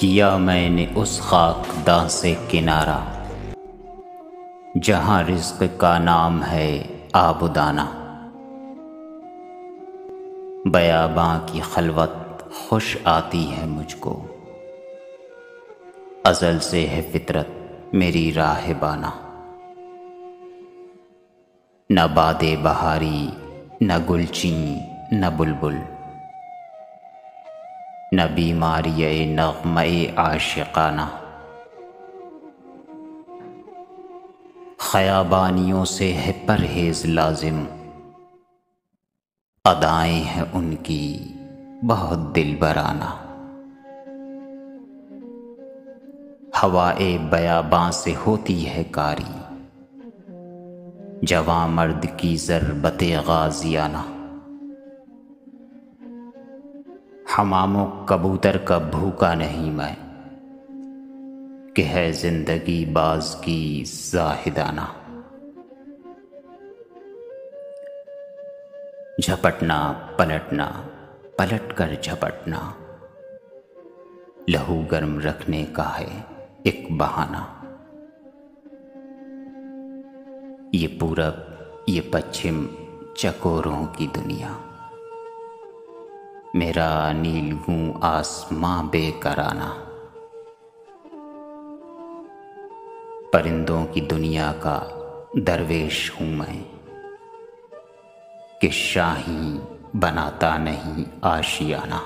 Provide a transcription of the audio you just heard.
किया मैंने उस खाकदां से किनारा जहां रिज़्क़ का नाम है आबुदाना। बयाबां की खलवत खुश आती है मुझको, अज़ल से है फितरत मेरी राहबाना। न बादे बहारी न गुलची न बुलबुल, न बीमारिये नग़्मे आशिक़ाना। ख़याबानियों से है परहेज़ लाज़िम, अदाएँ हैं उनकी बहुत दिलबराना। हवाए बयाबां से होती है कारी, जवां मर्द की ज़रबते गाज़ियाना। हमामों कबूतर का भूखा नहीं मैं, कि है ज़िंदगी बाज़ की ज़ाहिदाना। झपटना पलटना पलट कर झपटना, लहू गर्म रखने का है एक बहाना। ये पूरब ये पश्चिम चकोरों की दुनिया, मेरा नीलगूं आसमां बेकराना। परिंदों की दुनिया का दरवेश हूँ मैं, कि शाही बनाता नहीं आशियाना।